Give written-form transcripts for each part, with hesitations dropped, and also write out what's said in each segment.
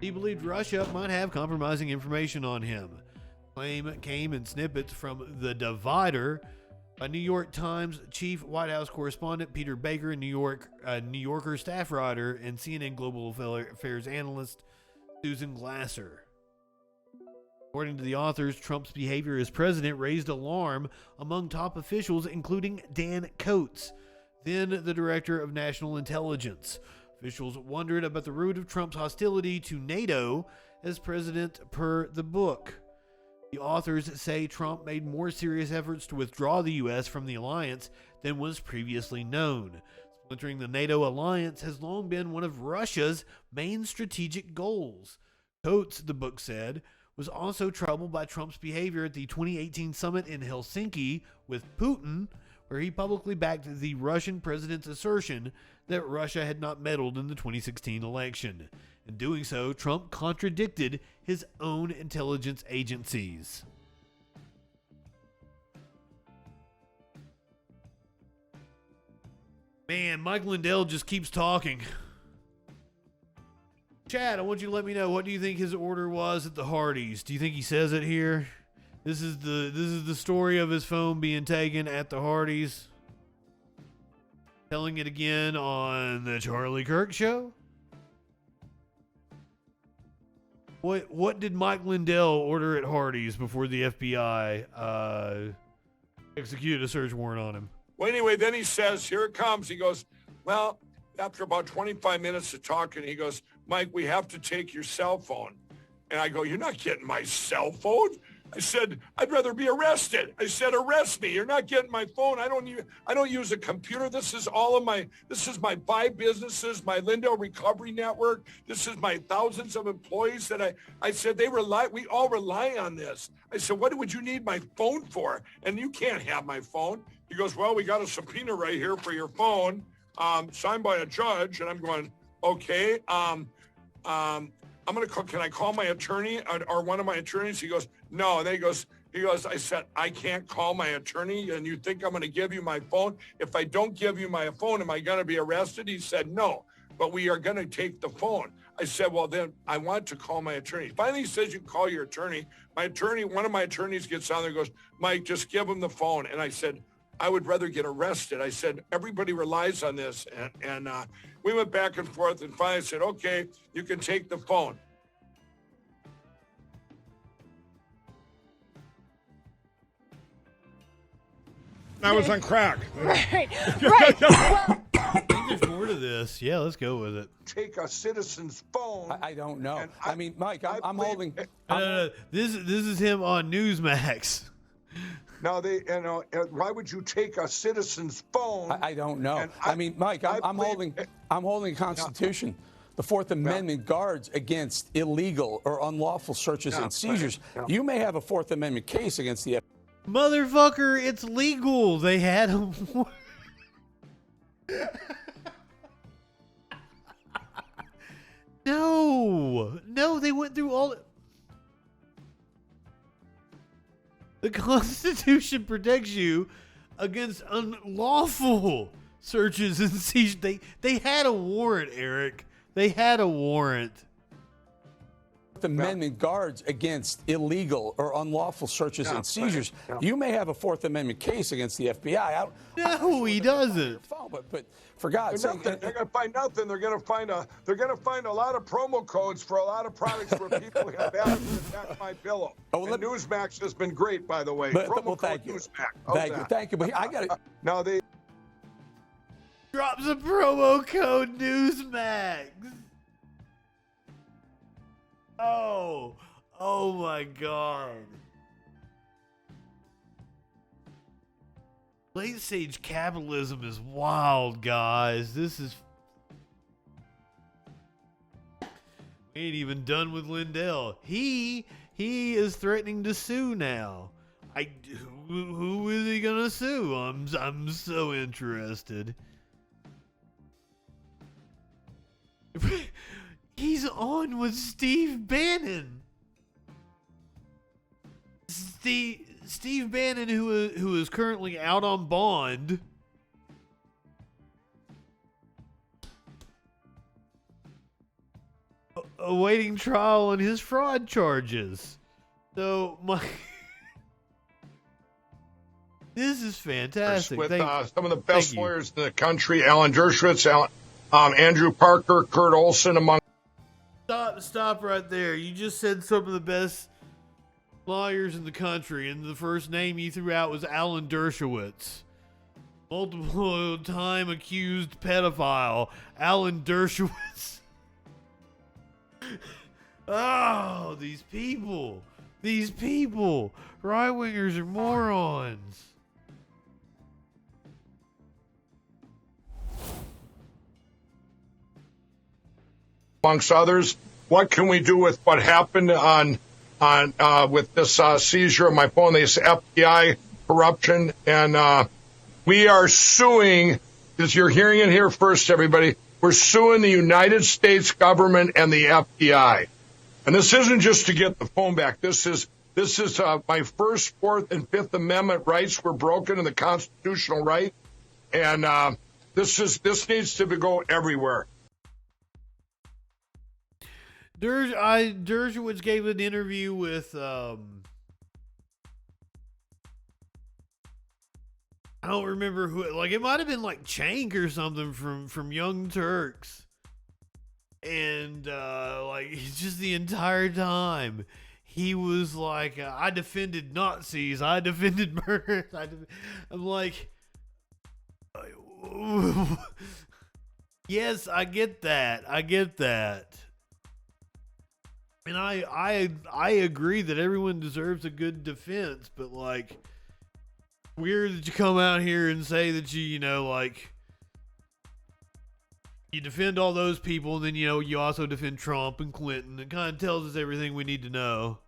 He believed Russia might have compromising information on him. Claim came in snippets from The Divider, a New York Times chief White House correspondent Peter Baker, New Yorker staff writer, and CNN Global Affairs analyst Susan Glasser. According to the authors, Trump's behavior as president raised alarm among top officials, including Dan Coats, then the director of national intelligence. Officials wondered about the root of Trump's hostility to NATO as president per the book. The authors say Trump made more serious efforts to withdraw the U.S. from the alliance than was previously known. Splintering the NATO alliance has long been one of Russia's main strategic goals. Coates, the book said, was also troubled by Trump's behavior at the 2018 summit in Helsinki with Putin, where he publicly backed the Russian president's assertion that Russia had not meddled in the 2016 election. In doing so, Trump contradicted his own intelligence agencies. Man, Mike Lindell just keeps talking. Chad, I want you to let me know, what do you think his order was at the Hardys? Do you think he says it here? This is the story of his phone being taken at the Hardys. Telling it again on the Charlie Kirk show. What did Mike Lindell order at Hardee's before the FBI executed a search warrant on him? Well, anyway, then he says, here it comes. He goes, well, after about 25 minutes of talking, he goes, Mike, we have to take your cell phone. And I go, you're not getting my cell phone? I said, I'd rather be arrested. I said, arrest me. You're not getting my phone. I don't use a computer. This is my 5 businesses, my Lindell Recovery Network. This is my thousands of employees that I said we all rely on this. I said, what would you need my phone for? And you can't have my phone. He goes, well, we got a subpoena right here for your phone, signed by a judge. And I'm going, okay. Can I call my attorney or one of my attorneys? He goes, no. And then he goes, I said, I can't call my attorney. And you think I'm going to give you my phone? If I don't give you my phone, am I going to be arrested? He said, no, but we are going to take the phone. I said, well, then I want to call my attorney. Finally, he says, you can call your attorney. One of my attorneys gets on there and goes, Mike, just give him the phone. And I said, I would rather get arrested. I said, everybody relies on this. And we went back and forth, and finally I said, okay, you can take the phone. I was on crack. Right. Well, I think there's more to this. Yeah, let's go with it. Take a citizen's phone. I don't know. I mean, Mike, I'm believe- holding. No. This is him on Newsmax. No, why would you take a citizen's phone? I don't know. I mean, Mike, I'm holding a Constitution. The Fourth Amendment guards against illegal or unlawful searches and seizures. You may have a Fourth Amendment case against the Motherfucker, it's legal. They had him. No, they went through all. The Constitution protects you against unlawful searches and seizures. They had a warrant, Eric. They had a warrant. Amendment guards against illegal or unlawful searches and seizures. You may have a Fourth Amendment case against the FBI. No, he doesn't. But for God's sake, they're going to find nothing. They're going to find a lot of promo codes for a lot of products where people have asked to attack Mypillow. And Newsmax has been great, by the way. Promo code Newsmax. Thank you. But I got it. No, they drops a promo code Newsmax. Oh my God. Late stage capitalism is wild, guys. We ain't even done with Lindell. He is threatening to sue now. Who is he gonna sue? I'm so interested. He's on with Steve Bannon. Steve Bannon, who is currently out on bond. awaiting trial on his fraud charges. So this is fantastic. With some of the best lawyers in the country, Alan Dershowitz, Andrew Parker, Kurt Olson, among. Stop right there. You just said some of the best lawyers in the country, and the first name you threw out was Alan Dershowitz. Multiple time accused pedophile, Alan Dershowitz. Oh, these people. Right-wingers are morons. Amongst others, what can we do with what happened with this seizure of my phone, this FBI corruption? And we are suing, as you're hearing it here first, everybody, we're suing the United States government and the FBI. And this isn't just to get the phone back. This is my First, Fourth, and Fifth Amendment rights were broken in the constitutional right. And this needs to go everywhere. Dershowitz gave an interview with I don't remember who, like it might have been like Chank or something from Young Turks, and like just the entire time he was like, I defended Nazis, I defended murder. I'm like, yes, I get that. And I agree that everyone deserves a good defense, but like, weird that you come out here and say that you defend all those people, and then you also defend Trump and Clinton. It kind of tells us everything we need to know.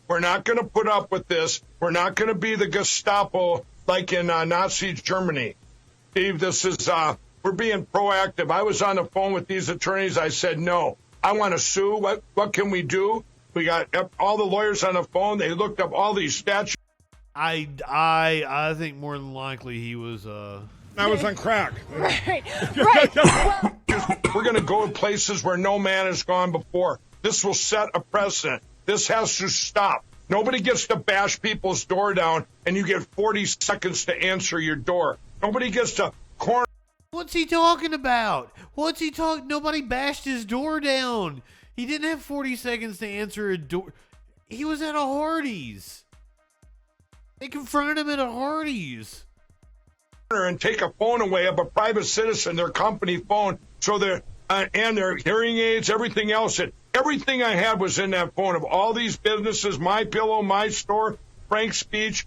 We're not going to put up with this. We're not going to be the Gestapo like in Nazi Germany. Steve, this is we're being proactive. I was on the phone with these attorneys. I said no. I want to sue. What can we do? We got all the lawyers on the phone. They looked up all these statutes. I think more than likely he was. I was on crack. Right. Well, We're going to go to places where no man has gone before. This will set a precedent. This has to stop. Nobody gets to bash people's door down, and you get 40 seconds to answer your door. Nobody gets to corner. What's he talking about? Nobody bashed his door down. He didn't have 40 seconds to answer a door. He was at a Hardee's. They confronted him at a Hardee's. And take a phone away of a private citizen, their company phone, so their and their hearing aids, everything else. Everything I had was in that phone of all these businesses, Mypillow, My Store, Frank's Speech,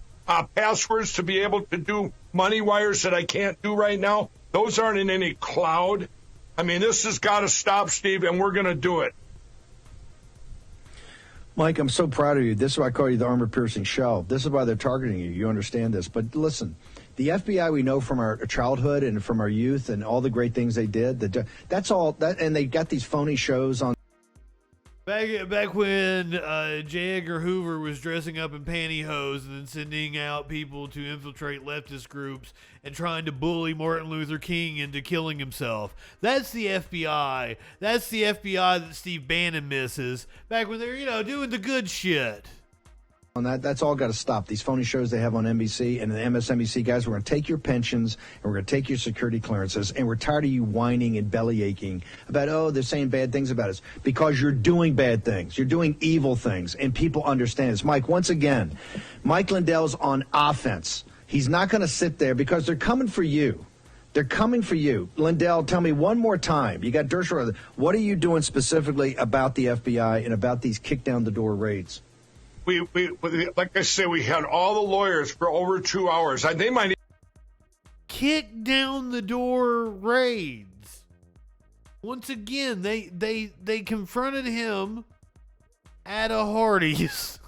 passwords to be able to do money wires that I can't do right now. Those aren't in any cloud. I mean, this has got to stop, Steve, and we're going to do it. Mike, I'm so proud of you. This is why I call you the armor-piercing shell. This is why they're targeting you. You understand this. But listen, the FBI we know from our childhood and from our youth and all the great things they did, that's all. And they got these phony shows on. Back when J. Edgar Hoover was dressing up in pantyhose and then sending out people to infiltrate leftist groups and trying to bully Martin Luther King into killing himself. That's the FBI. That's the FBI that Steve Bannon misses. Back when they're, doing the good shit. On that's all got to stop. These phony shows they have on NBC and the MSNBC guys, we're going to take your pensions and we're going to take your security clearances, and we're tired of you whining and belly aching about, they're saying bad things about us, because you're doing bad things. You're doing evil things, and people understand this. Mike, once again, Mike Lindell's on offense. He's not going to sit there because they're coming for you. They're coming for you. Lindell, tell me one more time. You got Dershowitz. What are you doing specifically about the FBI and about these kick-down-the-door raids? We like I say, we had all the lawyers for over 2 hours. They might kick down the door raids. Once again, they confronted him at a Hardee's.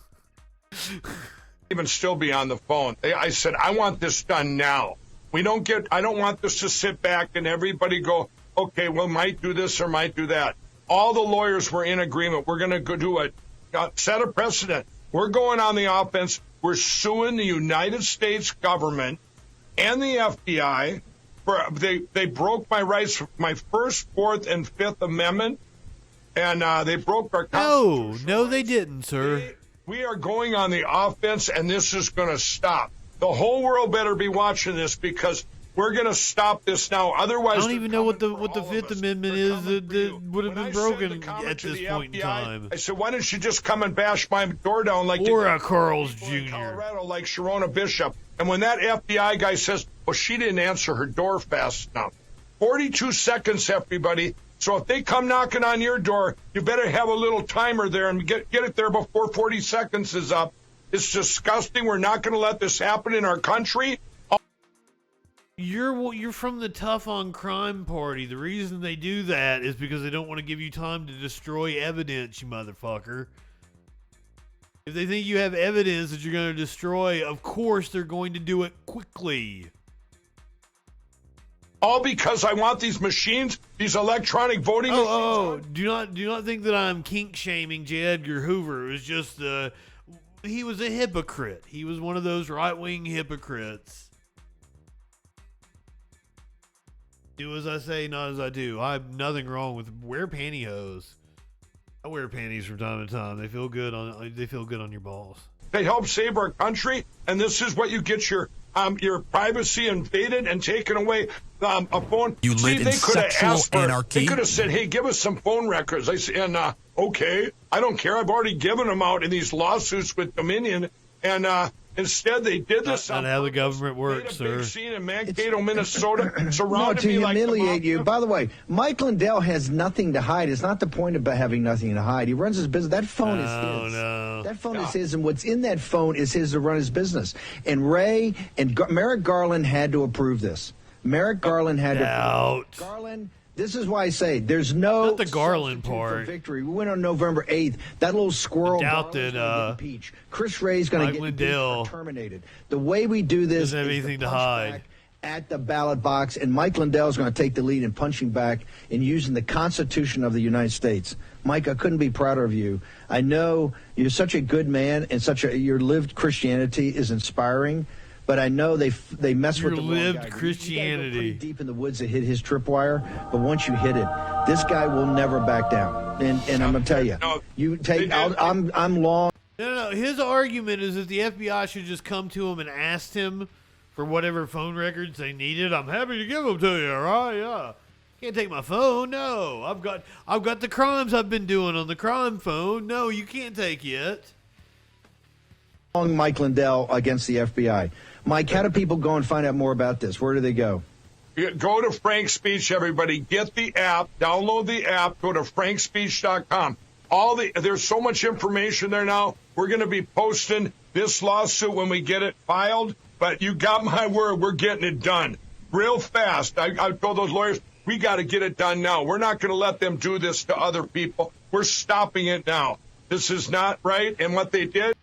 Even still be on the phone. I said, I want this done now. I don't want this to sit back and everybody go, okay, well, might do this or might do that. All the lawyers were in agreement. We're going to go do it. Set a precedent. We're going on the offense. We're suing the United States government and the FBI for they broke my rights, my First, Fourth, and Fifth Amendment. and they broke our No, constitutional they rights. didn't, sir. We are going on the offense, and this is going to stop. The whole world better be watching this because we're going to stop this now. Otherwise, I don't they're even know what the coming for all of Fifth us. Amendment They're is coming that for you. would have When been I sent broken the comment at to this the point in FBI, time. I said, why don't you just come and bash my door down like Or you a Carl's people in Jr. Colorado, like Sharona Bishop? And when that FBI guy says, well, she didn't answer her door fast enough. 42 seconds, everybody. So if they come knocking on your door, you better have a little timer there and get it there before 40 seconds is up. It's disgusting. We're not going to let this happen in our country. You're from the tough on crime party. The reason they do that is because they don't want to give you time to destroy evidence, you motherfucker. If they think you have evidence that you're going to destroy, of course they're going to do it quickly. All because I want these machines, these electronic voting machines. Oh, do not think that I'm kink shaming J. Edgar Hoover. It was just he was a hypocrite. He was one of those right-wing hypocrites. Do as I say, not as I do. I have nothing wrong with wear pantyhose. I wear panties from time to time. They feel good on your balls. They help save our country, and this is what you get your privacy invaded and taken away. A phone. You live in sexual anarchy. They could have said, "Hey, give us some phone records." I said, and okay, I don't care. I've already given them out in these lawsuits with Dominion, and instead they did this. Not how the government works, made a sir. big scene in Mankato, Minnesota, surrounded to me like the humiliate you. mafia. By the way, Mike Lindell has nothing to hide. It's not the point about having nothing to hide. He runs his business. That phone is his. No. That phone is his, and what's in that phone is his to run his business. And Ray and Merrick Garland had to approve this. Merrick Garland had to approve it. Garland. This is why I say there's no Not the Garland substitute for part. victory. We went on November 8th. That little squirrel I doubt Garland's that, gonna get impeached. Chris Ray's going to Mike get Lindell impeached or terminated. The way we do this doesn't have is anything the to hide. pushback at the ballot box, and Mike Lindell is going to take the lead in punching back and using the Constitution of the United States. Mike, I couldn't be prouder of you. I know you're such a good man, and your lived Christianity is inspiring. But I know they mess Your with the lived wrong guy. Christianity. You gotta go pretty deep in the woods to hit his tripwire, but once you hit it, this guy will never back down. And I'm gonna tell you, you take. I'm long. No. His argument is that the FBI should just come to him and ask him for whatever phone records they needed. I'm happy to give them to you. All right, yeah. Can't take my phone. No, I've got the crimes I've been doing on the crime phone. No, you can't take it. Mike Lindell against the FBI. Mike, how do people go and find out more about this? Where do they go? Go to Frank Speech, everybody. Get the app. Download the app. Go to frankspeech.com. There's so much information there now. We're going to be posting this lawsuit when we get it filed. But you got my word. We're getting it done real fast. I told those lawyers, we got to get it done now. We're not going to let them do this to other people. We're stopping it now. This is not right. And what they did.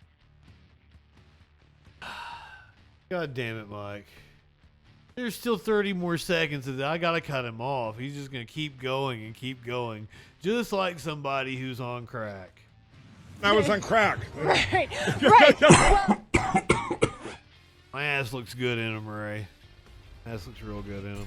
God damn it, Mike. There's still 30 more seconds of that. I gotta cut him off. He's just gonna keep going and keep going. Just like somebody who's on crack. I was on crack. Right. Well, My ass looks good in him, Ray. Ass looks real good in him.